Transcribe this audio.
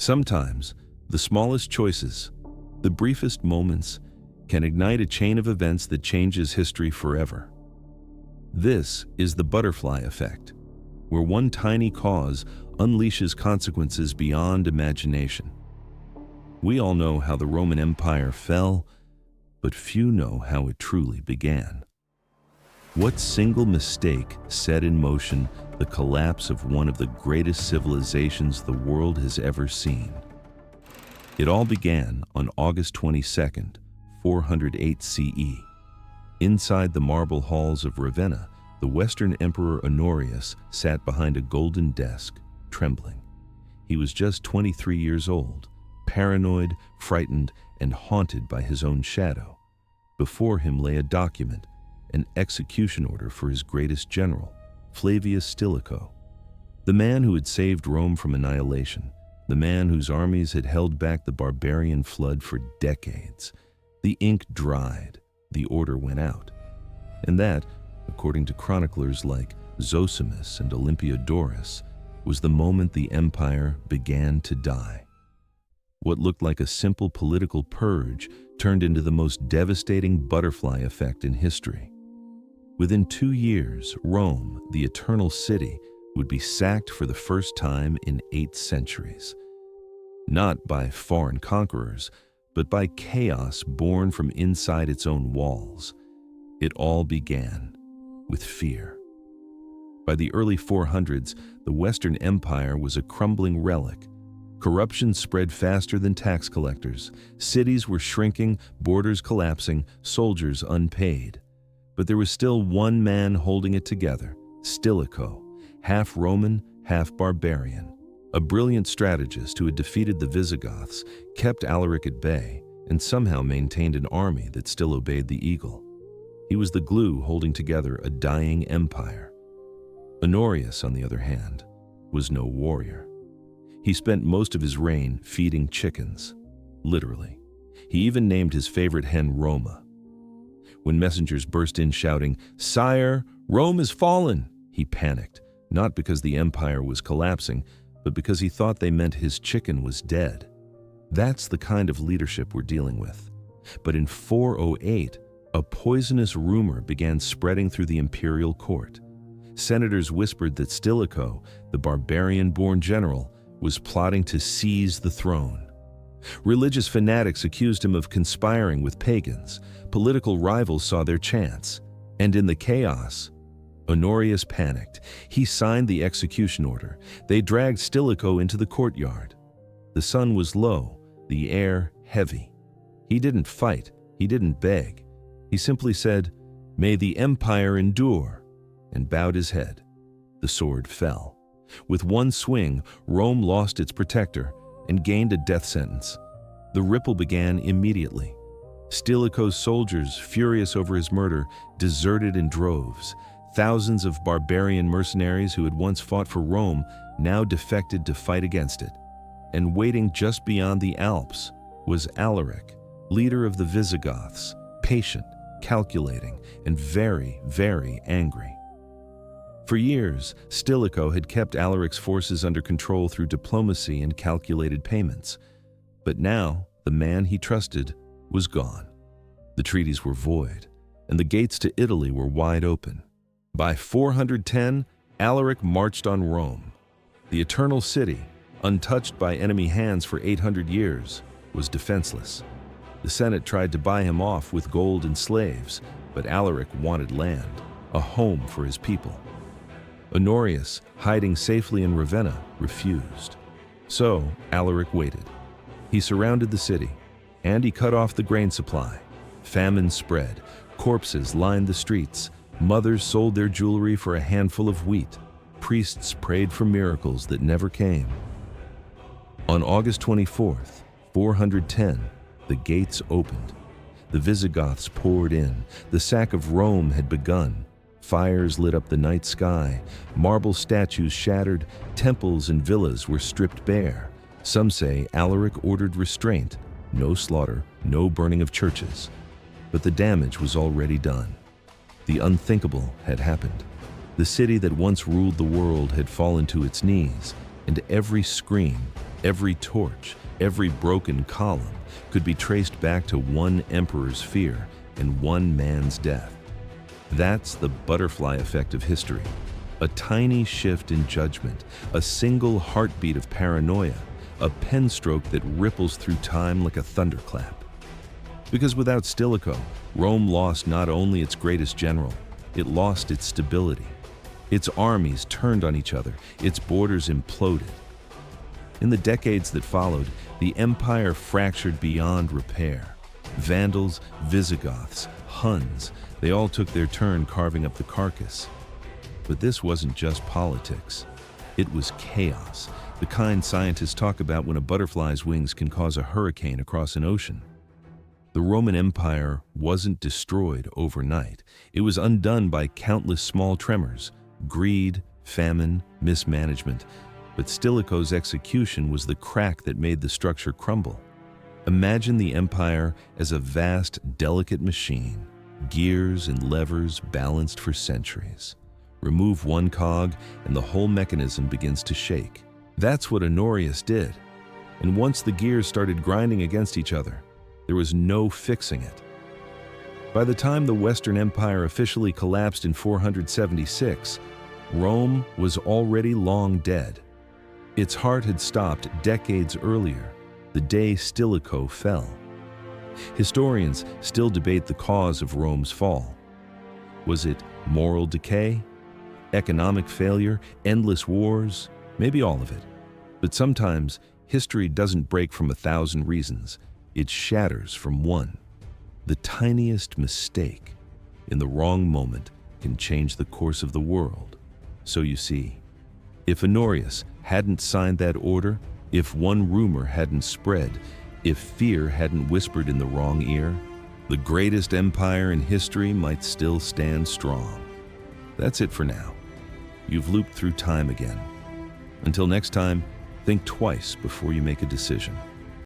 Sometimes, the smallest choices, the briefest moments, can ignite a chain of events that changes history forever. This is the butterfly effect, where one tiny cause unleashes consequences beyond imagination. We all know how the Roman Empire fell, but few know how it truly began. What single mistake set in motion the collapse of one of the greatest civilizations the world has ever seen? It all began on August 22nd, 408 CE. Inside the marble halls of Ravenna, the Western Emperor Honorius sat behind a golden desk, trembling. He was just 23 years old, paranoid, frightened, and haunted by his own shadow. Before him lay a document, an execution order for his greatest general, Flavius Stilicho, the man who had saved Rome from annihilation, the man whose armies had held back the barbarian flood for decades. The ink dried, the order went out. And that, according to chroniclers like Zosimus and Olympiodorus, was the moment the empire began to die. What looked like a simple political purge turned into the most devastating butterfly effect in history. Within 2 years, Rome, the eternal city, would be sacked for the first time in 8 centuries. Not by foreign conquerors, but by chaos born from inside its own walls. It all began with fear. By the early 400s, the Western Empire was a crumbling relic. Corruption spread faster than tax collectors. Cities were shrinking, borders collapsing, soldiers unpaid. But there was still one man holding it together, Stilicho, half Roman, half barbarian. A brilliant strategist who had defeated the Visigoths, kept Alaric at bay, and somehow maintained an army that still obeyed the eagle. He was the glue holding together a dying empire. Honorius, on the other hand, was no warrior. He spent most of his reign feeding chickens, literally. He even named his favorite hen Roma. When messengers burst in shouting, "Sire, Rome has fallen," he panicked, not because the empire was collapsing, but because he thought they meant his chicken was dead. That's the kind of leadership we're dealing with. But in 408, a poisonous rumor began spreading through the imperial court. Senators whispered that Stilicho, the barbarian-born general, was plotting to seize the throne. Religious fanatics accused him of conspiring with pagans. Political rivals saw their chance. And in the chaos, Honorius panicked. He signed the execution order. They dragged Stilicho into the courtyard. The sun was low, the air heavy. He didn't fight, he didn't beg. He simply said, "May the empire endure," and bowed his head. The sword fell. With one swing, Rome lost its protector and gained a death sentence. The ripple began immediately. Stilicho's soldiers, furious over his murder, deserted in droves. Thousands of barbarian mercenaries who had once fought for Rome now defected to fight against it. And waiting just beyond the Alps was Alaric, leader of the Visigoths, patient, calculating, and very, very angry. For years, Stilicho had kept Alaric's forces under control through diplomacy and calculated payments. But now, the man he trusted was gone. The treaties were void, and the gates to Italy were wide open. By 410, Alaric marched on Rome. The eternal city, untouched by enemy hands for 800 years, was defenseless. The Senate tried to buy him off with gold and slaves, but Alaric wanted land, a home for his people. Honorius, hiding safely in Ravenna, refused. So Alaric waited. He surrounded the city, and he cut off the grain supply. Famine spread, corpses lined the streets, mothers sold their jewelry for a handful of wheat, priests prayed for miracles that never came. On August 24th, 410, the gates opened. The Visigoths poured in. The sack of Rome had begun. Fires lit up the night sky. Marble statues shattered. Temples and villas were stripped bare. Some say Alaric ordered restraint, no slaughter, no burning of churches. But the damage was already done. The unthinkable had happened. The city that once ruled the world had fallen to its knees, and every scream, Every torch, every broken column could be traced back to one emperor's fear and one man's death. That's the butterfly effect of history. A tiny shift in judgment, a single heartbeat of paranoia, a pen stroke that ripples through time like a thunderclap. Because without Stilicho, Rome lost not only its greatest general, it lost its stability. Its armies turned on each other, its borders imploded. In the decades that followed, the empire fractured beyond repair. Vandals, Visigoths, Huns, they all took their turn carving up the carcass. But this wasn't just politics. It was chaos, the kind scientists talk about when a butterfly's wings can cause a hurricane across an ocean. The Roman Empire wasn't destroyed overnight. It was undone by countless small tremors, greed, famine, mismanagement. But Stilicho's execution was the crack that made the structure crumble. Imagine the empire as a vast, delicate machine, gears and levers balanced for centuries. Remove one cog and the whole mechanism begins to shake. That's what Honorius did. And once the gears started grinding against each other, there was no fixing it. By the time the Western Empire officially collapsed in 476, Rome was already long dead. Its heart had stopped decades earlier, the day Stilicho fell. Historians still debate the cause of Rome's fall. Was it moral decay? Economic failure? Endless wars? Maybe all of it. But sometimes history doesn't break from 1,000 reasons. It shatters from one. The tiniest mistake in the wrong moment can change the course of the world. So you see, if Honorius hadn't signed that order, if one rumor hadn't spread, if fear hadn't whispered in the wrong ear, the greatest empire in history might still stand strong. That's it for now. You've looped through time again. Until next time, think twice before you make a decision.